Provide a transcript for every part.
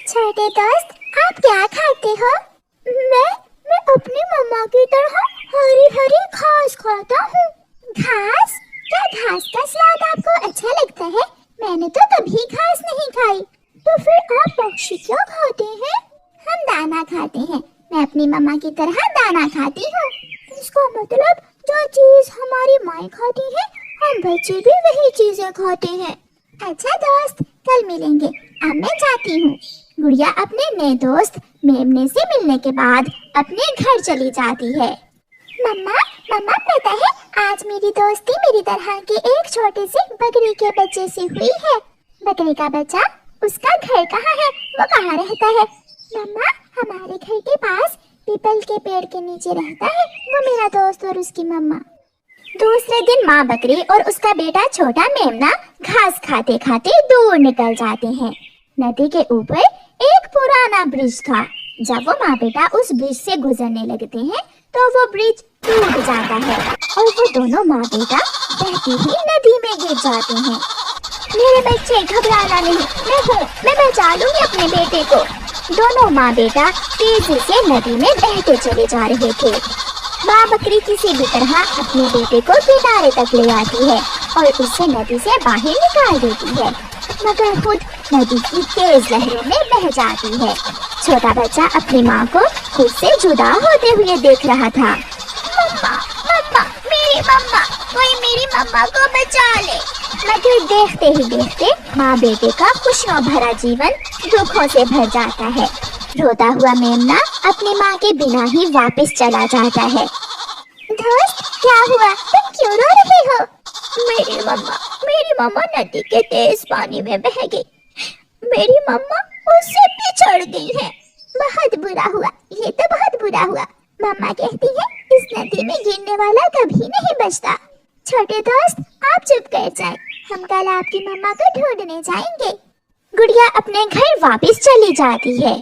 छोटे दोस्त, आप क्या खाते हो? मैं अपनी मम्मा की तरह हरी हरी घास खाता हूँ। घास? क्या घास का स्वाद आपको अच्छा लगता है? मैंने तो कभी घास नहीं खाई। तो फिर आप पक्षी क्या खाते हैं? हम दाना खाते हैं। मैं अपनी मम्मा की तरह दाना खाती हूँ। इसका मतलब जो चीज हमारी माँ खाती है, हम बच्चे भी वही चीजें खाते हैं। अच्छा दोस्त, कल मिलेंगे। अब मैं जाती हूँ। गुड़िया अपने नए दोस्त मेमने से मिलने के बाद अपने घर चली जाती है। मम्मा, मम्मा पता है आज मेरी दोस्ती मेरी तरह के एक छोटे से बकरी के बच्चे से हुई है। बकरी का बच्चा, उसका घर कहाँ है? वो कहाँ रहता है? मम्मा, हमारे घर के पास पीपल के पेड़ के नीचे रहता है वो मेरा दोस्त और उसकी मम्मा। दूसरे दिन माँ बकरी और उसका बेटा छोटा मेमना घास खाते खाते दूर निकल जाते हैं। नदी के ऊपर एक पुराना ब्रिज था। जब वो माँ बेटा उस ब्रिज से गुजरने लगते हैं तो वो ब्रिज टूट जाता है और वो दोनों माँ बेटा बहती हुई नदी में गिर जाते हैं। मेरे बच्चे, घबराना नहीं, मैं बचा लूंगी अपने बेटे को। दोनों माँ बेटा तेजी से नदी में बहते चले जा रहे थे। माँ बकरी किसी भी तरह अपने बेटे को किनारे तक ले आती है और उसे नदी से बाहर निकाल देती है, मगर खुद नदी की तेज लहरों में बह जाती है। छोटा बच्चा अपनी माँ को खुद से जुदा होते हुए देख रहा था। मम्मा, मम्मा, मेरी मम्मा, कोई मेरी मम्मा को बचा ले। मगर देखते ही देखते माँ बेटे का खुशियों भरा जीवन दुखों से भर जाता है। रोता हुआ मेमना अपनी माँ के बिना ही वापस चला जाता है। दोस्त, क्या हुआ? तुम क्यों रो रहे हो? मेरी मम्मा नदी के तेज पानी में बह गई। मेरी मम्मा उससे बिछड़ गई है। बहुत बुरा हुआ, ये तो बहुत बुरा हुआ। मम्मा कहती है इस नदी में गिरने वाला कभी नहीं बचता। छोटे दोस्त, आप चुप कर जाएं। हम कल आपकी मम्मा को ढूंढने जाएंगे। गुड़िया अपने घर वापस चली जाती है।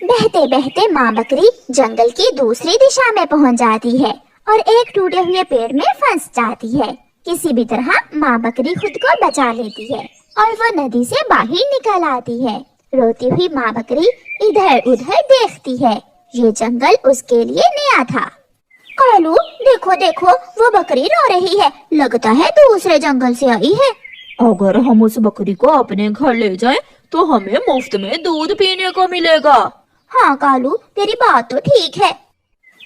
बहते बहते माँ बकरी जंगल की दूसरी दिशा में पहुँच जाती है और एक टूटे हुए पेड़ में फंस जाती है। किसी भी तरह माँ बकरी खुद को बचा लेती है और वो नदी से बाहर निकल आती है। रोती हुई माँ बकरी इधर उधर देखती है। ये जंगल उसके लिए नया था। कालू, देखो देखो, वो बकरी रो रही है। लगता है दूसरे जंगल से आई है। अगर हम उस बकरी को अपने घर ले जाएं, तो हमें मुफ्त में दूध पीने को मिलेगा। हाँ कालू, तेरी बात तो ठीक है।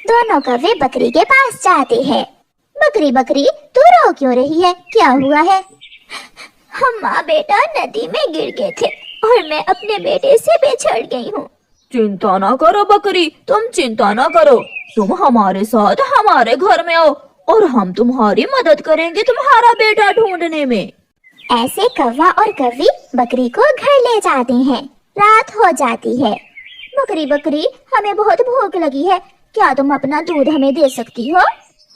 दोनों कौवे बकरी के पास जाते हैं। बकरी बकरी, तू रो क्यों रही है? क्या हुआ है? हम माँ बेटा नदी में गिर गए थे और मैं अपने बेटे से बिछड़ गई हूँ। चिंता ना करो बकरी, तुम चिंता ना करो। तुम हमारे साथ हमारे घर में आओ और हम तुम्हारी मदद करेंगे तुम्हारा बेटा ढूंढने में। ऐसे कौवा और कौवी बकरी को घर ले जाते हैं। रात हो जाती है। बकरी बकरी, हमें बहुत भूख लगी है। क्या तुम अपना दूध हमें दे सकती हो?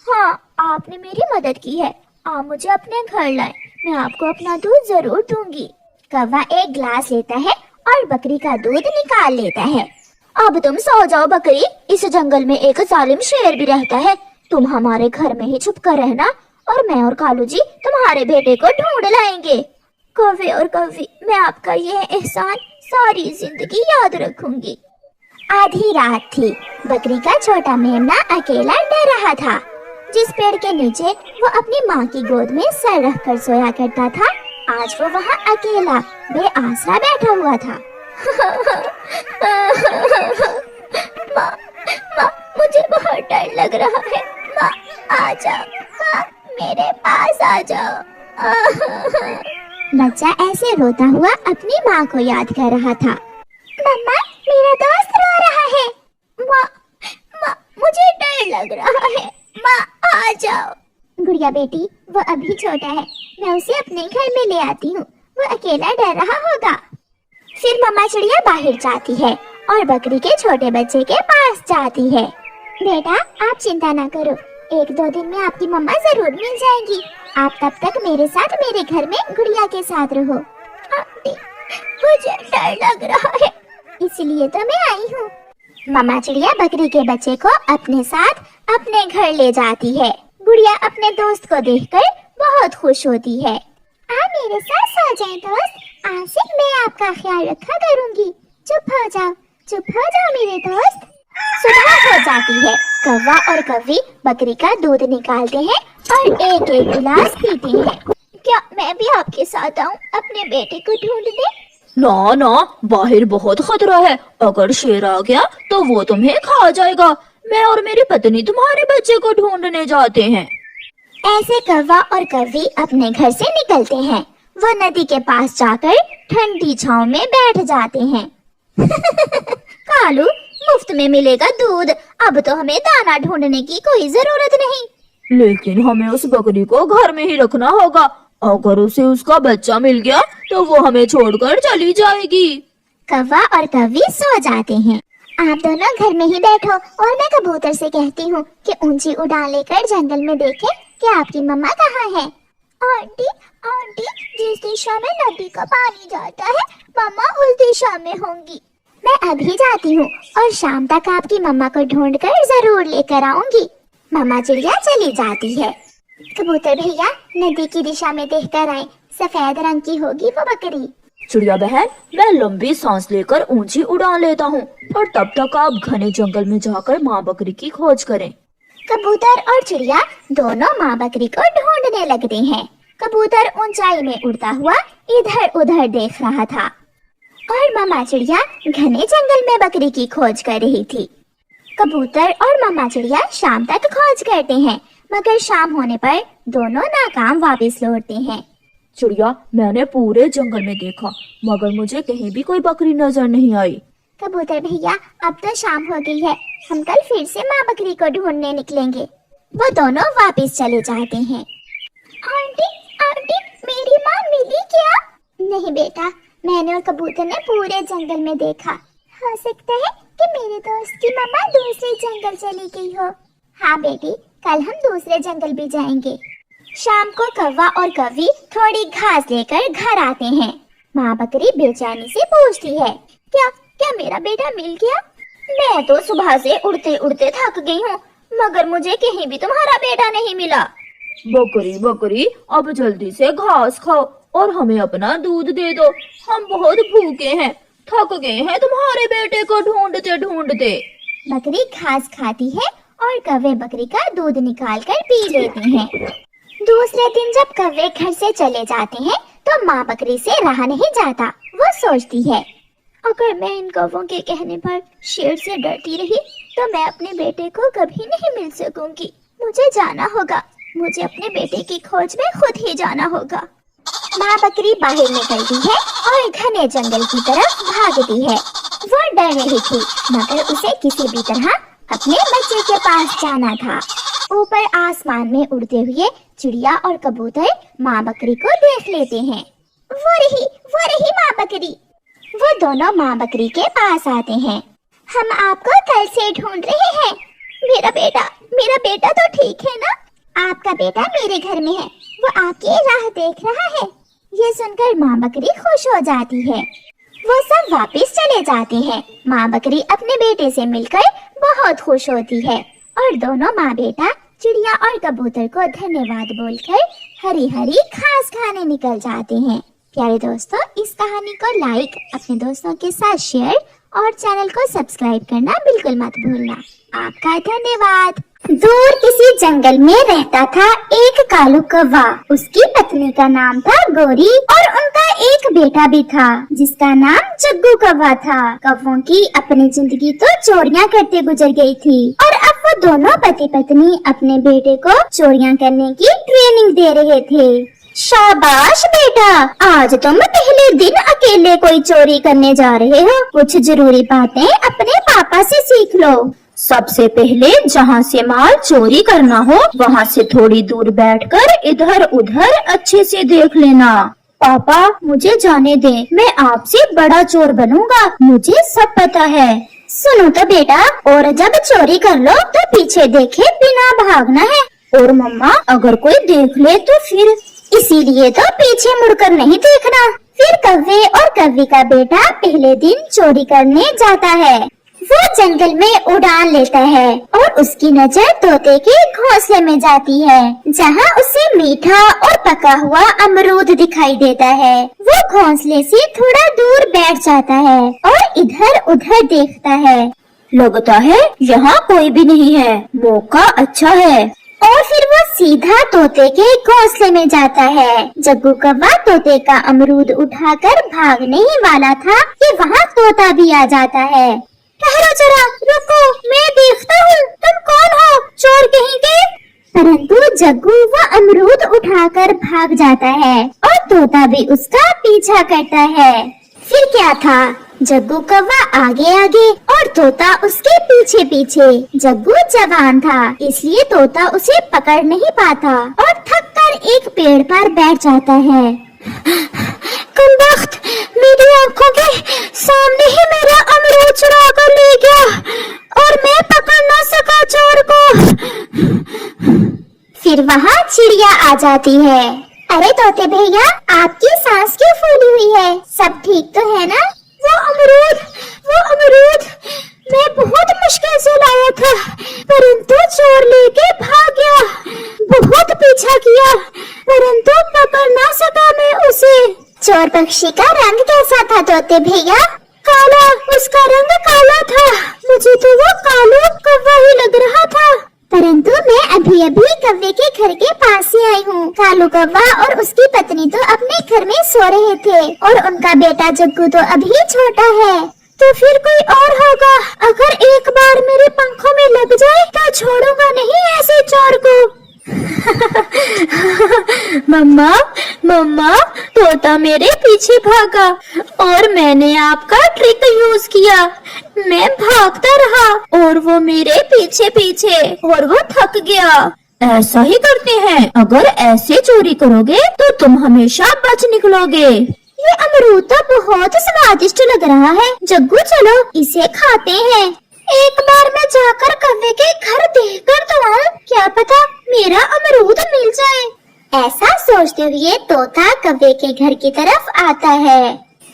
हाँ, आपने मेरी मदद की है। आप मुझे अपने घर लाएं। मैं आपको अपना दूध जरूर दूंगी। कौवा एक ग्लास लेता है और बकरी का दूध निकाल लेता है। अब तुम सो जाओ बकरी, इस जंगल में एक जालिम शेर भी रहता है। तुम हमारे घर में ही छुप कर रहना और मैं और कालू जी तुम्हारे बेटे को ढूंढ लाएंगे। कौवे और कौवी, मैं आपका यह एहसान सारी जिंदगी याद रखूंगी। आधी रात थी। बकरी का छोटा मेमना अकेला डर रहा था। जिस पेड़ के नीचे वो अपनी माँ की गोद में सर रखकर सोया करता था, आज वो वहाँ अकेला बेआसरा बैठा हुआ था। माँ, माँ, मुझे बहुत डर लग रहा है। माँ, आ जाओ, माँ, मेरे पास आ जाओ। बच्चा ऐसे रोता हुआ अपनी माँ को याद कर रहा था। मम्मा, मेरा दोस्त रो रहा है। माँ, माँ, मुझे डर लग रहा है। माँ, आ जाओ। गुड़िया बेटी, वो अभी छोटा है। मैं उसे अपने घर में ले आती हूँ। वो अकेला डर रहा होगा। फिर मम्मा चिड़िया बाहर जाती है और बकरी के छोटे बच्चे के पास जाती है। बेटा, आप चिंता ना करो। 1-2 दिन में आपकी मम्मा जरूर मिल जाएंगी। आप तब तक मेरे साथ मेरे घर में गुड़िया के साथ रहो। मुझे डर लग रहा है, इसलिए तो मैं आई हूँ। मम्मा चिड़िया बकरी के बच्चे को अपने साथ अपने घर ले जाती है। गुड़िया अपने दोस्त को देखकर बहुत खुश होती है। आप मेरे साथ सो जाएं दोस्त, आज से मैं आपका ख्याल रखा करूँगी। चुप हो जाओ, चुप हो जाओ मेरे दोस्त। सुबह हो जाती है। कौवा और कौवी बकरी का दूध निकालते हैं और एक एक गिलास पीते हैं। क्या मैं भी आपके साथ आऊं अपने बेटे को ढूंढने? ना ना, बाहर बहुत खतरा है। अगर शेर आ गया तो वो तुम्हें खा जाएगा। मैं और मेरी पत्नी तुम्हारे बच्चे को ढूंढने जाते हैं। ऐसे कौवा और कौवी अपने घर से निकलते हैं। वो नदी के पास जाकर ठंडी छांव में बैठ जाते हैं। कालू, मुफ्त में मिलेगा दूध, अब तो हमें दाना ढूंढने की कोई जरूरत नहीं। लेकिन हमें उस बकरी को घर में ही रखना होगा। अगर उसे उसका बच्चा मिल गया तो वो हमें छोड़कर चली जाएगी। कौवा और कौवी सो जाते हैं। आप दोनों घर में ही बैठो और मैं कबूतर से कहती हूँ कि ऊंची उड़ान लेकर जंगल में देखें कि आपकी मम्मा कहाँ है। आंटी, आंटी, जिस दिशा में नदी का पानी जाता है मम्मा उस दिशा में होंगी। मैं अभी जाती हूँ और शाम तक आपकी मम्मा को ढूंढकर जरूर लेकर आऊंगी। मम्मा चिड़िया चली जाती है। कबूतर भैया, नदी की दिशा में देखकर आए, सफेद रंग की होगी वो बकरी। चिड़िया बहन, मैं लंबी सांस लेकर ऊंची उड़ान लेता हूँ और तब तक आप घने जंगल में जाकर माँ बकरी की खोज करें। कबूतर और चिड़िया दोनों माँ बकरी को ढूंढने लगते हैं। कबूतर ऊंचाई में उड़ता हुआ इधर उधर देख रहा था और मामा चिड़िया घने जंगल में बकरी की खोज कर रही थी। कबूतर और मामा चिड़िया शाम तक खोज करते हैं, मगर शाम होने पर दोनों नाकाम वापस लौटते हैं। चिड़िया, मैंने पूरे जंगल में देखा मगर मुझे कहीं भी कोई बकरी नजर नहीं आई। कबूतर भैया, अब तो शाम हो गई है, हम कल फिर से माँ बकरी को ढूंढने निकलेंगे। वो दोनों वापस चले जाते हैं। आंटी, आंटी, मेरी माँ मिली क्या? नहीं बेटा, मैंने और कबूतर ने पूरे जंगल में देखा। हो सकता है कि मेरे दोस्त की मम्मा दूसरे जंगल चली गई हो। हाँ बेटी, कल हम दूसरे जंगल भी जाएंगे। शाम को कौवा और कौवी थोड़ी घास लेकर घर आते हैं। माँ बकरी बेचैनी से पूछती है, क्या क्या मेरा बेटा मिल गया? मैं तो सुबह से उड़ते उड़ते थक गई हूँ, मगर मुझे कहीं भी तुम्हारा बेटा नहीं मिला। बकरी बकरी, अब जल्दी से घास खाओ और हमें अपना दूध दे दो। हम बहुत भूखे हैं, थक गए हैं तुम्हारे बेटे को ढूंढते ढूंढते। बकरी घास खाती है और कौवे बकरी का दूध निकाल कर पी लेते हैं। दूसरे दिन जब कौवे घर से चले जाते हैं तो माँ बकरी से रहा नहीं जाता। वो सोचती है, अगर मैं इन कौवों के कहने पर शेर से डरती रही तो मैं अपने बेटे को कभी नहीं मिल सकूंगी। मुझे जाना होगा, मुझे अपने बेटे की खोज में खुद ही जाना होगा। माँ बकरी बाहर निकलती है और घने जंगल की तरफ भागती है। वो डर रही थी, मगर उसे किसी भी तरह अपने बच्चे के पास जाना था। ऊपर आसमान में उड़ते हुए चिड़िया और कबूतर माँ बकरी को देख लेते हैं। वो रही माँ बकरी। वो दोनों माँ बकरी के पास आते हैं। हम आपको कल से ढूंढ रहे हैं। मेरा बेटा तो ठीक है ना? आपका बेटा मेरे घर में है, वो आपकी राह देख रहा है। ये सुनकर माँ बकरी खुश हो जाती है। वो सब वापस चले जाते हैं। माँ बकरी अपने बेटे से मिलकर बहुत खुश होती है और दोनों माँ बेटा चिड़िया और कबूतर को धन्यवाद बोलकर हरी हरी घास खाने निकल जाते हैं। प्यारे दोस्तों, इस कहानी को लाइक, अपने दोस्तों के साथ शेयर और चैनल को सब्सक्राइब करना बिल्कुल मत भूलना। आपका धन्यवाद। दूर किसी जंगल में रहता था एक कालू कौवा। उसकी पत्नी का नाम था गोरी और उनका एक बेटा भी था जिसका नाम जग्गू कौवा था। कौवों की अपनी जिंदगी तो चोरियां करते गुजर गई थी और अब वो दोनों पति पत्नी अपने बेटे को चोरियां करने की ट्रेनिंग दे रहे थे। शाबाश बेटा, आज तुम पहले दिन अकेले कोई चोरी करने जा रहे हो। कुछ जरूरी बातें अपने पापा से सीख लो। सबसे पहले जहाँ से माल चोरी करना हो वहाँ से थोड़ी दूर बैठकर इधर उधर अच्छे से देख लेना। पापा, मुझे जाने दे, मैं आपसे बड़ा चोर बनूंगा, मुझे सब पता है। सुनो तो बेटा, और जब चोरी कर लो तो पीछे देखे बिना भागना है। और मम्मा, अगर कोई देख ले तो फिर? इसीलिए तो पीछे मुड़कर नहीं देखना। फिर कौवे और कौवी का बेटा पहले दिन चोरी करने जाता है। वो जंगल में उड़ान लेता है और उसकी नजर तोते के घोंसले में जाती है, जहाँ उसे मीठा और पका हुआ अमरूद दिखाई देता है। वो घोंसले से थोड़ा दूर बैठ जाता है और इधर उधर देखता है। लगता है यहाँ कोई भी नहीं है, मौका अच्छा है। और फिर वो सीधा तोते के घोंसले में जाता है। जग्गू कौवा तोते का अमरूद उठाकर भागने ही वाला था कि वहाँ तोता भी आ जाता है। ठहरो जरा, रुको, मैं देखता हूँ, तुम कौन हो, चोर कहीं के। परंतु जग्गू वो अमरूद उठाकर भाग जाता है और तोता भी उसका पीछा करता है। फिर क्या था, जग्गू कौवा आगे आगे और तोता उसके पीछे पीछे। जग्गू जवान था, इसलिए तोता उसे पकड़ नहीं पाता और थक कर एक पेड़ पर बैठ जाता है। कमबख्त, मेरी आंखों के सामने ही मेरा अमरूद चुरा कर ले गया और मैं पकड़ न सका चोर को। फिर वहाँ चिड़िया आ जाती है। अरे तोते भैया, आपकी सांस क्यों फूली हुई है, सब ठीक तो है ना? वो अमरूद मैं बहुत मुश्किल से लाया था, परंतु चोर लेके भाग गया। बहुत पीछा किया, परंतु पकड़ ना सका मैं उसे। चोर पक्षी का रंग कैसा था तोते भैया? काला, उसका रंग काला था। मुझे तो वो कालू कौवा ही लग रहा था, परंतु मैं अभी अभी कौवे के घर के पास से आई हूँ। कालू कौवा और उसकी पत्नी तो अपने घर में सो रहे थे और उनका बेटा जग्गू तो अभी छोटा है। तो फिर कोई और होगा। अगर एक बार मेरे पंखों में लग जाए तो छोड़ूंगा नहीं ऐसे चोर को। मम्मा, मम्मा, तोता मेरे पीछे भागा और मैंने आपका ट्रिक यूज किया। मैं भागता रहा और वो मेरे पीछे पीछे और वो थक गया। ऐसा ही करते हैं, अगर ऐसे चोरी करोगे तो तुम हमेशा बच निकलोगे। ये अमरूद तो बहुत स्वादिष्ट लग रहा है। जग्गू चलो इसे खाते हैं। एक बार मैं जाकर कौवे के घर देखकर तो आऊं, क्या पता मेरा अमरूद मिल जाए। ऐसा सोचते हुए तोता कौवे के घर की तरफ आता है।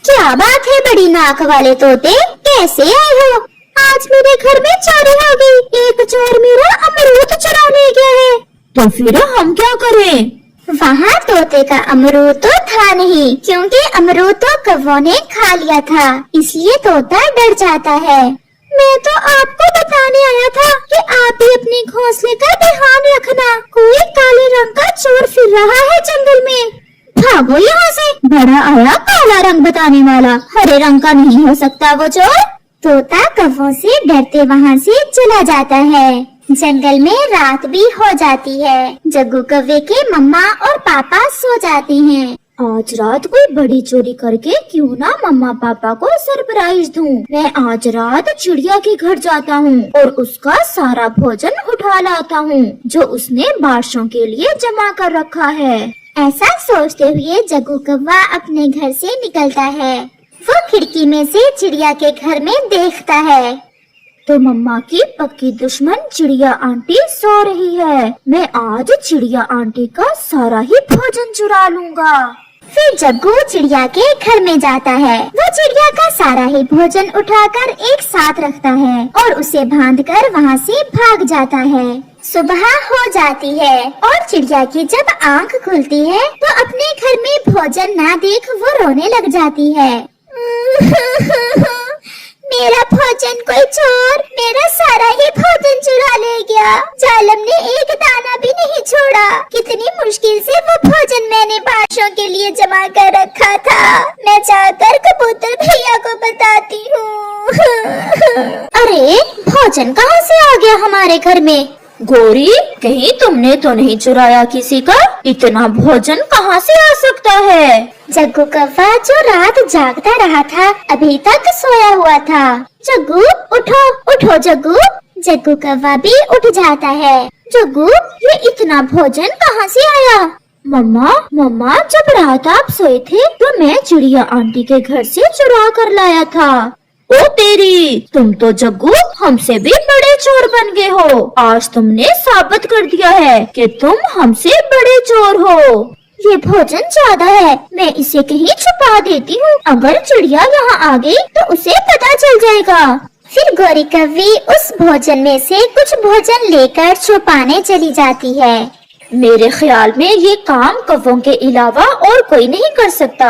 क्या बात है बड़ी नाक वाले तोते, कैसे आए हो? आज मेरे घर में चोरी हो गई। एक चोर मेरा अमरूद चुरा ले गया है। तो फिर हम क्या करें? वहाँ तोते का अमरूद तो था नहीं, क्योंकि अमरूद तो कौवों ने खा लिया था, इसलिए तोता डर जाता है। मैं तो आपको बताने आया था कि आप भी अपने घोंसले का ध्यान रखना। कोई काले रंग का चोर फिर रहा है जंगल में। भागो यहाँ से। बड़ा आया काला रंग बताने वाला, हरे रंग का नहीं हो सकता वो चोर। तोता कौवों से डरते वहाँ से चला जाता है। जंगल में रात भी हो जाती है। जग्गू कौवे के मम्मा और पापा सो जाते हैं। आज रात कोई बड़ी चोरी करके क्यों ना मम्मा पापा को सरप्राइज दूं। मैं आज रात चिड़िया के घर जाता हूँ और उसका सारा भोजन उठा लाता हूँ जो उसने बारिशों के लिए जमा कर रखा है। ऐसा सोचते हुए जग्गू कौवा अपने घर से निकलता है। वो खिड़की में से चिड़िया के घर में देखता है तो मम्मा की पक्की दुश्मन चिड़िया आंटी सो रही है। मैं आज चिड़िया आंटी का सारा ही भोजन चुरा लूंगा। फिर जग्गू चिड़िया के घर में जाता है। वो चिड़िया का सारा ही भोजन उठाकर एक साथ रखता है और उसे बांधकर वहाँ से भाग जाता है। सुबह हो जाती है और चिड़िया की जब आँख खुलती है तो अपने घर में भोजन ना देख वो रोने लग जाती है। मेरा भोजन कोई चोर मेरा सारा ही भोजन चुरा ले गया। जालम ने एक दाना भी नहीं छोड़ा। कितनी मुश्किल से वो भोजन मैंने बारिशों के लिए जमा कर रखा था। मैं जाकर कबूतर भैया को बताती हूँ। अरे भोजन कहाँ से आ गया हमारे घर में? गोरी, कहीं तुमने तो नहीं चुराया किसी का? इतना भोजन कहाँ से आ सकता है? जग्गू कौवा जो रात जागता रहा था अभी तक सोया हुआ था। जग्गू उठो, उठो जग्गू। जग्गू कौवा भी उठ जाता है। जग्गू, ये इतना भोजन कहाँ से आया? मम्मा, जब रात आप सोए थे तो मैं चिड़िया आंटी के घर से चुरा कर लाया था। ओ तेरी, तुम तो जग्गू हमसे भी बड़े चोर बन गए हो। आज तुमने साबित कर दिया है कि तुम हमसे बड़े चोर हो। ये भोजन ज्यादा है, मैं इसे कहीं छुपा देती हूँ। अगर चिड़िया यहाँ आ गई तो उसे पता चल जाएगा। फिर गौरी कव्वी उस भोजन में से कुछ भोजन लेकर छुपाने चली जाती है। मेरे ख्याल में ये काम कौवों के अलावा और कोई नहीं कर सकता।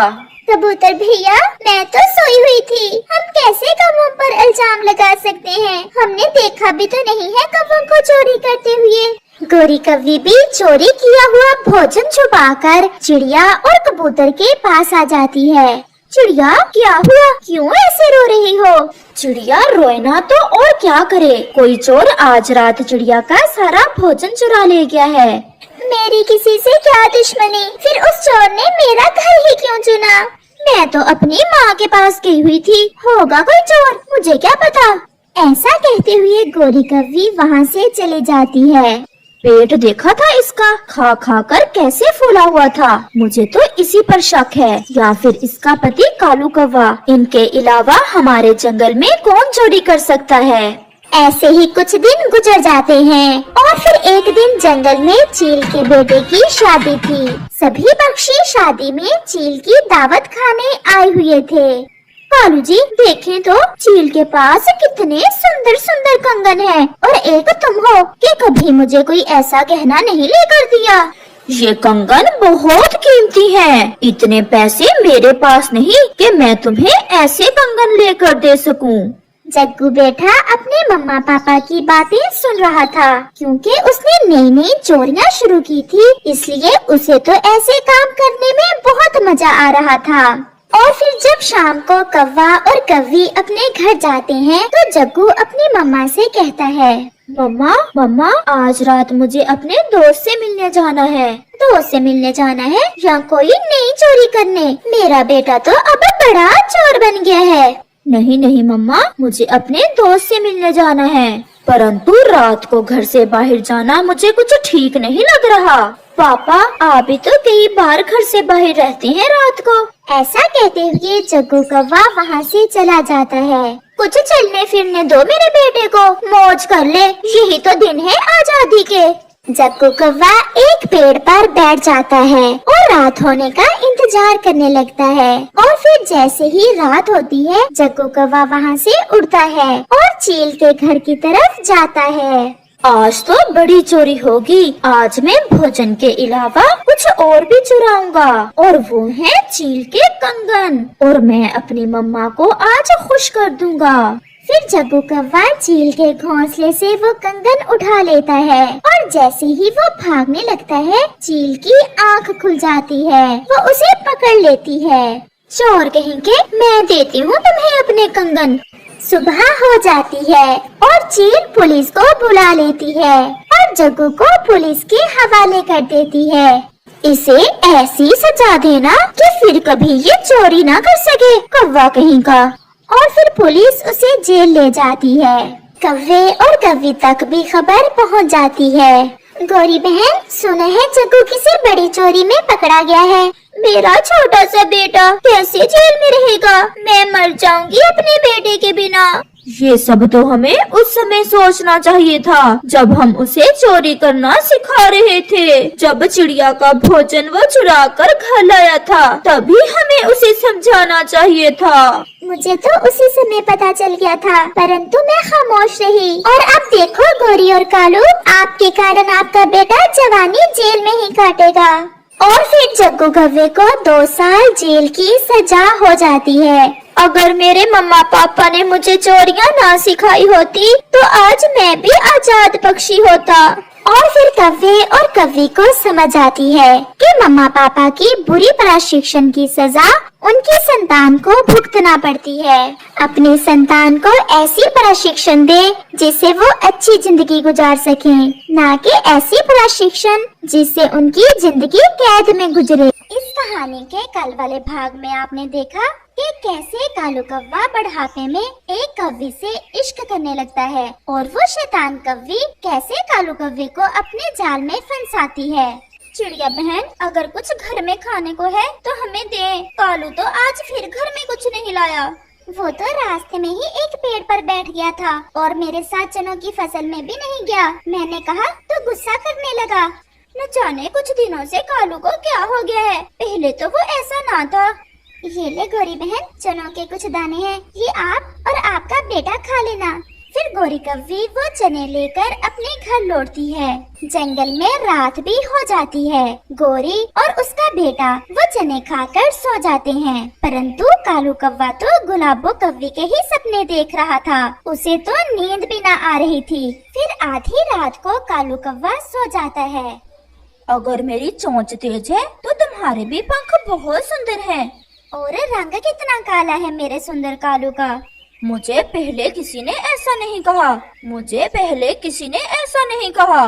कबूतर भैया, मैं तो सोई हुई थी, हम कैसे कौवों पर इल्जाम लगा सकते हैं? हमने देखा भी तो नहीं है कौवों को चोरी करते हुए। गौरी कव्वी भी चोरी किया हुआ भोजन छुपाकर चिड़िया और कबूतर के पास आ जाती है। चिड़िया, क्या हुआ? क्यों ऐसे रो रही हो? चिड़िया रोए ना तो और क्या करे, कोई चोर आज रात चिड़िया का सारा भोजन चुरा ले गया है। मेरी किसी से क्या दुश्मनी? फिर उस चोर ने मेरा घर ही क्यों चुना? मैं तो अपनी माँ के पास गई हुई थी, होगा कोई चोर, मुझे क्या पता। ऐसा कहते हुए गौरी कव्वी वहाँ से चली जाती है। पेट देखा था इसका, खा खा कर कैसे फूला हुआ था। मुझे तो इसी पर शक है, या फिर इसका पति कालू कौवा। इनके अलावा हमारे जंगल में कौन चोरी कर सकता है? ऐसे ही कुछ दिन गुजर जाते हैं और फिर एक दिन जंगल में चील के बेटे की शादी थी। सभी पक्षी शादी में चील की दावत खाने आए हुए थे। कालू जी, देखें तो चील के पास कितने सुंदर सुंदर कंगन हैं और एक तुम हो कि कभी मुझे कोई ऐसा गहना नहीं लेकर दिया। ये कंगन बहुत कीमती हैं। इतने पैसे मेरे पास नहीं कि मैं तुम्हें ऐसे कंगन लेकर दे सकूं। जग्गू बेटा अपने मम्मा पापा की बातें सुन रहा था, क्योंकि उसने नई नई चोरियां शुरू की थी, इसलिए उसे तो ऐसे काम करने में बहुत मजा आ रहा था। और फिर जब शाम को कौवा और कव्वी अपने घर जाते हैं तो जग्गू अपनी मम्मा से कहता है, मम्मा मम्मा, आज रात मुझे अपने दोस्त से मिलने जाना है। दोस्त से मिलने जाना है या कोई नई चोरी करने? मेरा बेटा तो अब बड़ा चोर बन गया है। नहीं नहीं मम्मा, मुझे अपने दोस्त से मिलने जाना है, परंतु रात को घर से बाहर जाना मुझे कुछ ठीक नहीं लग रहा। पापा, आप भी तो कई बार घर से बाहर रहते हैं रात को। ऐसा कहते हुए जग्गू कौवा वहाँ से चला जाता है। कुछ चलने फिरने दो मेरे बेटे को, मौज कर ले, यही तो दिन है आजादी के। जग्गू कौवा एक पेड़ पर बैठ जाता है और रात होने का इंतजार करने लगता है। और फिर जैसे ही रात होती है जग्गू कौवा वहाँ से उड़ता है और चील के घर की तरफ जाता है। आज तो बड़ी चोरी होगी। आज मैं भोजन के अलावा कुछ और भी चुराऊंगा, और वो है चील के कंगन, और मैं अपनी मम्मा को आज खुश कर दूंगा। फिर जग्गू कौवा चील के घोंसले से वो कंगन उठा लेता है और जैसे ही वो भागने लगता है चील की आंख खुल जाती है, वो उसे पकड़ लेती है। चोर कहीं के, मैं देती हूँ तुम्हें अपने कंगन। सुबह हो जाती है और चील पुलिस को बुला लेती है और जग्गू को पुलिस के हवाले कर देती है। इसे ऐसी सजा देना कि फिर कभी ये चोरी ना कर सके, कौवा कहीं का। और फिर पुलिस उसे जेल ले जाती है। कौवे और कव्वी तक भी खबर पहुंच जाती है। गौरी बहन, सुना है जग्गू किसी बड़ी चोरी में पकड़ा गया है। मेरा छोटा सा बेटा कैसे जेल में रहेगा? मैं मर जाऊंगी अपने बेटे के बिना। ये सब तो हमें उस समय सोचना चाहिए था जब हम उसे चोरी करना सिखा रहे थे। जब चिड़िया का भोजन वो चुरा कर घर लाया था, तभी हमें उसे समझाना चाहिए था। मुझे तो उसी समय पता चल गया था, परंतु मैं खामोश रही। और अब देखो गौरी और कालू, आपके कारण आपका बेटा जवानी जेल में ही काटेगा। और फिर जग्गू कौवे को 2 साल जेल की सजा हो जाती है। अगर मेरे मम्मा पापा ने मुझे चोरियां ना सिखाई होती तो आज मैं भी आजाद पक्षी होता। और फिर कौवे और कव्वी को समझ आती है कि मम्मा पापा की बुरी प्रशिक्षण की सजा उनकी संतान को भुगतना पड़ती है। अपनी संतान को ऐसी प्रशिक्षण दे जिससे वो अच्छी जिंदगी गुजार सके, ना कि ऐसी प्रशिक्षण जिससे उनकी जिंदगी कैद में गुजरे। इस कहानी के कल वाले भाग में आपने देखा कि कैसे कालू कौवा बुढ़ापे में एक कव्वी से इश्क करने लगता है और वो शैतान कव्वी कैसे कालू कव्वे को अपने जाल में फंसाती है। चिड़िया बहन, अगर कुछ घर में खाने को है तो हमें दे। कालू तो आज फिर घर में कुछ नहीं लाया। वो तो रास्ते में ही एक पेड़ पर बैठ गया था और मेरे साथ चनों की फसल में भी नहीं गया। मैंने कहा तो गुस्सा करने लगा। न जाने कुछ दिनों से कालू को क्या हो गया है, पहले तो वो ऐसा ना था। ये ले गौरी बहन, चनों के कुछ दाने हैं, ये आप और आपका बेटा खा लेना। गोरी कव्वी वो चने लेकर अपने घर लौटती है। जंगल में रात भी हो जाती है। गोरी और उसका बेटा वो चने खाकर सो जाते हैं, परंतु कालू कव्वा तो गुलाबो कव्वी के ही सपने देख रहा था। उसे तो नींद भी न आ रही थी। फिर आधी रात को कालू कव्वा सो जाता है। अगर मेरी चोंच तेज है तो तुम्हारे भी पंख बहुत सुंदर हैं। और रंग कितना काला है मेरे सुंदर कालू का। मुझे पहले किसी ने ऐसा नहीं कहा। मुझे पहले किसी ने ऐसा नहीं कहा।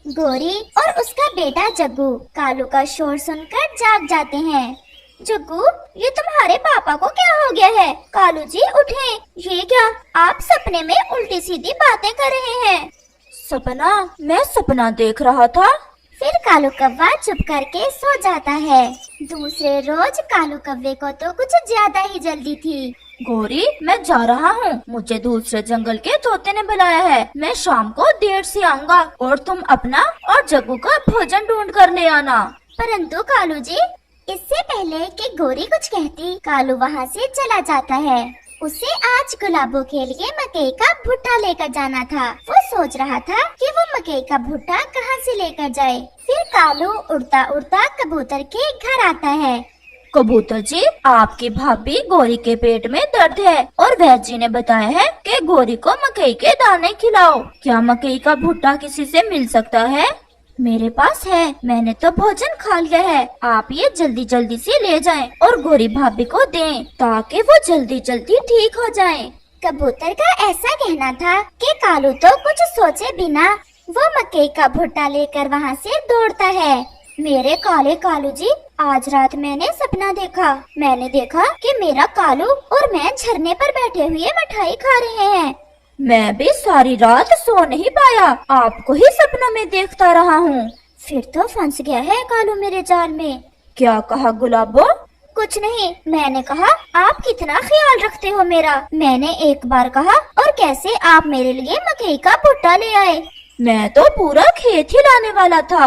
गोरी और उसका बेटा जग्गू कालू का शोर सुनकर जाग जाते हैं। जग्गू, ये तुम्हारे पापा को क्या हो गया है? कालू जी उठे। ये क्या, आप सपने में उल्टी सीधी बातें कर रहे हैं? सपना? मैं सपना देख रहा था। फिर कालू कव्वा चुप करके सो जाता है। दूसरे रोज कालू कव्वे को तो कुछ ज्यादा ही जल्दी थी। गोरी, मैं जा रहा हूँ। मुझे दूसरे जंगल के तोते ने बुलाया है। मैं शाम को देर से आऊँगा और तुम अपना और जग्गू का भोजन ढूंढ कर ले आना। परंतु कालू जी, इससे पहले कि गोरी कुछ कहती, कालू वहाँ से चला जाता है। उसे आज गुलाबो के लिए मकई का भुट्टा लेकर जाना था। वो सोच रहा था कि वो मकई का भुट्टा कहाँ से लेकर जाए। फिर कालू उड़ता उड़ता कबूतर के घर आता है। कबूतर जी, आपकी भाभी गोरी के पेट में दर्द है और वैद्य जी ने बताया है कि गोरी को मकई के दाने खिलाओ। क्या मकई का भुट्टा किसी से मिल सकता है? मेरे पास है, मैंने तो भोजन खा लिया है। आप ये जल्दी जल्दी से ले जाएं और गोरी भाभी को दें ताकि वो जल्दी जल्दी ठीक हो जाएं। कबूतर का ऐसा कहना था कि कालू तो कुछ सोचे बिना वो मकई का भुट्टा लेकर वहाँ से दौड़ता है। मेरे काले कालू जी, आज रात मैंने सपना देखा। मैंने देखा कि मेरा कालू और मैं झरने पर बैठे हुए मिठाई खा रहे हैं। मैं भी सारी रात सो नहीं पाया, आपको ही सपनों में देखता रहा हूँ। फिर तो फंस गया है कालू मेरे जाल में। क्या कहा गुलाबो? कुछ नहीं, मैंने कहा आप कितना ख्याल रखते हो मेरा। मैंने एक बार कहा और कैसे आप मेरे लिए मकई का भुट्टा ले आए। मैं तो पूरा खेत ही लाने वाला था।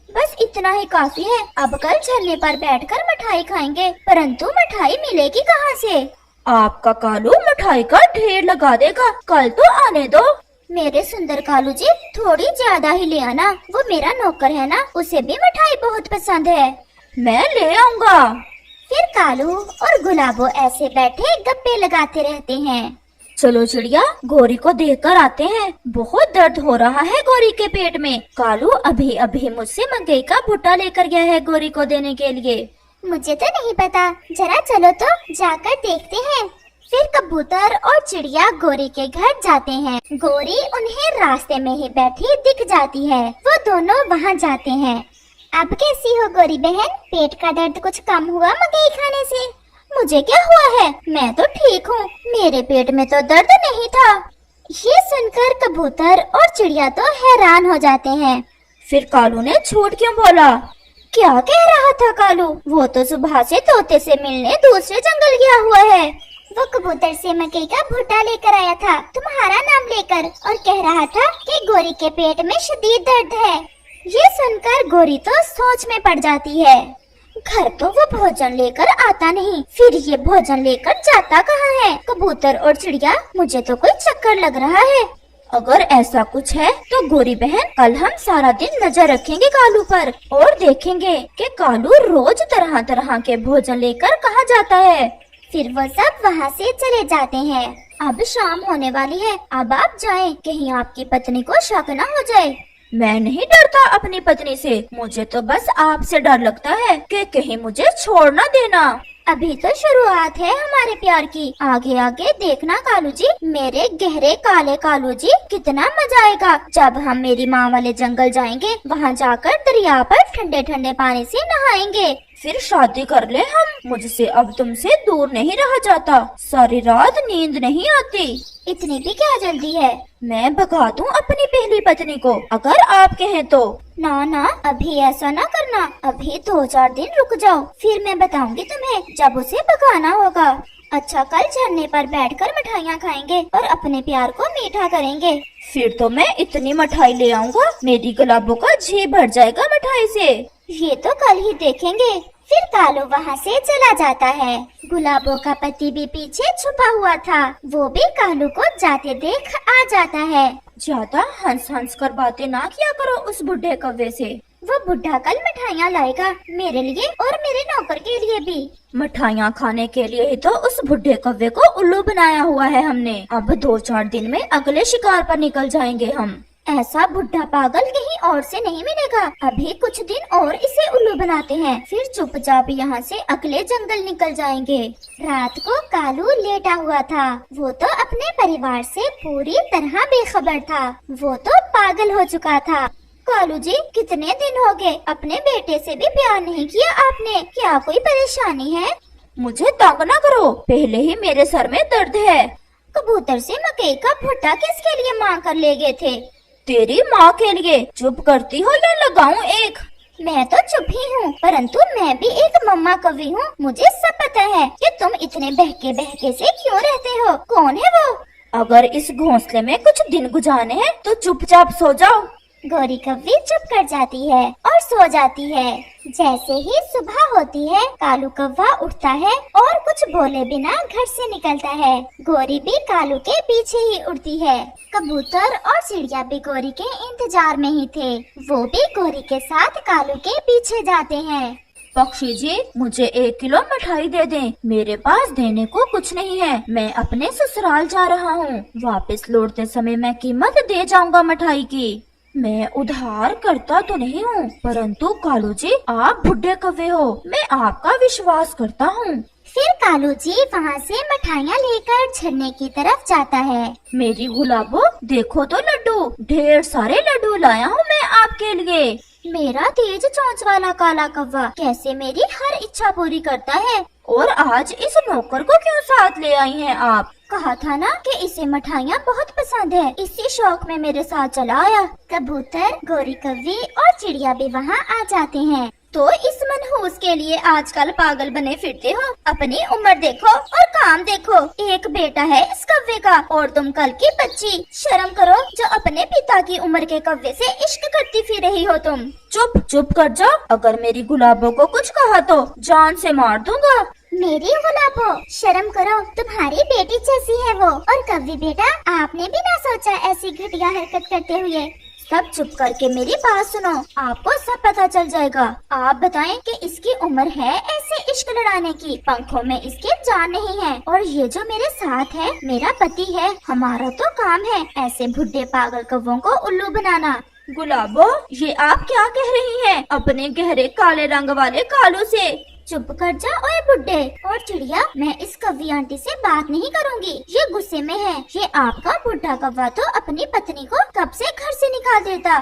बस इतना ही काफी है। अब कल झरने पर बैठकर मिठाई खाएंगे, परंतु मिठाई मिलेगी कहाँ से? आपका कालू मिठाई का ढेर लगा देगा, कल तो आने दो। मेरे सुंदर कालू जी, थोड़ी ज्यादा ही ले आना। वो मेरा नौकर है ना, उसे भी मिठाई बहुत पसंद है। मैं ले आऊँगा। फिर कालू और गुलाबो ऐसे बैठे गप्पे लगाते रहते हैं। चलो चिड़िया, गोरी को देखकर आते हैं। बहुत दर्द हो रहा है गोरी के पेट में। कालू अभी अभी मुझसे मकई का भुट्टा लेकर गया है गोरी को देने के लिए। मुझे तो नहीं पता, जरा चलो तो जाकर देखते हैं। फिर कबूतर और चिड़िया गोरी के घर जाते हैं। गोरी उन्हें रास्ते में ही बैठी दिख जाती है। वो दोनों वहाँ जाते हैं। अब कैसी हो गोरी बहन? पेट का दर्द कुछ कम हुआ मकई खाने से? मुझे क्या हुआ है, मैं तो ठीक हूँ। मेरे पेट में तो दर्द नहीं था। ये सुनकर कबूतर और चिड़िया तो हैरान हो जाते हैं। फिर कालू ने झूठ क्यों बोला? क्या कह रहा था कालू? वो तो सुबह से तोते से मिलने दूसरे जंगल गया हुआ है। वो कबूतर से मकई का भुट्टा लेकर आया था तुम्हारा नाम लेकर, और कह रहा था कि गोरी के पेट में शदीद दर्द है। ये सुनकर गोरी तो सोच में पड़ जाती है। घर तो वो भोजन लेकर आता नहीं, फिर ये भोजन लेकर जाता कहाँ है? कबूतर और चिड़िया, मुझे तो कोई चक्कर लग रहा है। अगर ऐसा कुछ है तो गोरी बहन, कल हम सारा दिन नजर रखेंगे कालू पर और देखेंगे कि कालू रोज तरह तरह के भोजन लेकर कहाँ जाता है। फिर वो सब वहाँ से चले जाते हैं। अब शाम होने वाली है, अब आप जाएं, कहीं आपकी पत्नी को शक न हो जाए। मैं नहीं डरता अपनी पत्नी से, मुझे तो बस आपसे डर लगता है कि कहीं मुझे छोड़ न देना। अभी तो शुरुआत है हमारे प्यार की, आगे आगे देखना कालू जी, मेरे गहरे काले कालू जी। कितना मजा आएगा जब हम मेरी माँ वाले जंगल जाएंगे। वहाँ जाकर दरिया पर ठंडे ठंडे पानी से नहाएंगे। फिर शादी कर ले हम। मुझसे अब तुमसे दूर नहीं रहा जाता। सारी रात नींद नहीं आती। इतनी भी क्या जल्दी है? मैं भगा दूं अपनी पहली पत्नी को, अगर आप कहें तो। ना ना, अभी ऐसा ना करना। अभी 2-4 दिन रुक जाओ, फिर मैं बताऊंगी तुम्हें जब उसे भगाना होगा। अच्छा, कल झरने पर बैठकर मिठाइयाँ खाएंगे और अपने प्यार को मीठा करेंगे। फिर तो मैं इतनी मिठाई ले आऊँगा, मेरी गुलाबों का जी भर जाएगा मिठाई से। ये तो कल ही देखेंगे। फिर कालू वहाँ से चला जाता है। गुलाबो का पति भी पीछे छुपा हुआ था, वो भी कालू को जाते देख आ जाता है। ज्यादा हंस हंस कर बातें ना किया करो उस बुढ़े कौवे से। वो बुढ़ा कल मिठाइयाँ लाएगा, मेरे लिए और मेरे नौकर के लिए भी। मिठाइयाँ खाने के लिए ही तो उस बुढ़े कौवे को उल्लू बनाया हुआ है हमने। अब 2-4 दिन में अगले शिकार पर निकल जाएंगे हम। ऐसा बुढ़ा पागल कहीं और से नहीं मिलेगा। अभी कुछ दिन और इसे उल्लू बनाते हैं, फिर चुपचाप यहाँ से अगले जंगल निकल जाएंगे। रात को कालू लेटा हुआ था। वो तो अपने परिवार से पूरी तरह बेखबर था। वो तो पागल हो चुका था। कालू जी, कितने दिन हो गए, अपने बेटे से भी प्यार नहीं किया आपने, क्या कोई परेशानी है? मुझे तंग न करो, पहले ही मेरे सर में दर्द है। कबूतर से मकई का भुट्टा किसके लिए मांग कर ले गए थे? तेरी माँ के लिए। चुप करती हो या लगाऊं एक? मैं तो चुप ही हूँ, परंतु मैं भी एक मम्मा कवि हूँ। मुझे सब पता है कि तुम इतने बहके बहके से क्यों रहते हो। कौन है वो? अगर इस घोंसले में कुछ दिन गुजारने हैं तो चुपचाप सो जाओ। गौरी कव्वी चुप कर जाती है और सो जाती है। जैसे ही सुबह होती है, कालू कौवा उठता है और कुछ बोले बिना घर से निकलता है। गौरी भी कालू के पीछे ही उड़ती है। कबूतर और चिड़िया भी गौरी के इंतजार में ही थे। वो भी गौरी के साथ कालू के पीछे जाते हैं। पक्षी जी, मुझे 1 किलो मिठाई दे दें। मेरे पास देने को कुछ नहीं है, मैं अपने ससुराल जा रहा हूँ। वापस लौटते समय मैं कीमत दे जाऊंगा मिठाई की। मैं उधार करता तो नहीं हूँ, परंतु कालू जी आप बुढ़े कौवे हो, मैं आपका विश्वास करता हूँ। फिर कालू जी वहाँ से मिठाइयाँ लेकर झरने की तरफ जाता है। मेरी गुलाबो, देखो तो लड्डू, ढेर सारे लड्डू लाया हूँ मैं आपके लिए। मेरा तेज चोंच वाला काला कौवा कैसे मेरी हर इच्छा पूरी करता है। और आज इस नौकर को क्यों साथ ले आई हैं आप? कहा था ना कि इसे मिठाइयाँ बहुत पसंद है, इसी शौक में मेरे साथ चला आया। कबूतर, गौरी कव्वी और चिड़िया भी वहाँ आ जाते हैं। तो इस मनहूस के लिए आजकल पागल बने फिरते हो। अपनी उम्र देखो और काम देखो। एक बेटा है इस कौवे का और तुम कल की बच्ची। शर्म करो जो अपने पिता की उम्र के कौवे से इश्क करती फिर रही हो तुम। चुप चुप कर जाओ, अगर मेरी गुलाबो को कुछ कहा तो जान से मार दूंगा। मेरी गुलाबो, शर्म करो, तुम्हारी बेटी जैसी है वो। और कव्वी बेटा, आपने भी ना सोचा ऐसी घटिया हरकत करते हुए। सब चुप करके मेरी बात सुनो, आपको सब पता चल जाएगा। आप बताएं कि इसकी उम्र है ऐसे इश्क लड़ाने की? पंखों में इसके जान नहीं है। और ये जो मेरे साथ है मेरा पति है, हमारा तो काम है ऐसे बुढ़े पागल कौवों को उल्लू बनाना। गुलाबो, ये आप क्या कह रही हैं अपने गहरे काले रंग वाले कालू से? चुप कर जा ओए बुड्ढे। और चिड़िया, मैं इस कव्वी आंटी से बात नहीं करूंगी, ये गुस्से में है। ये आपका बुढ़ा कौवा तो अपनी पत्नी को कब से घर से निकाल देता।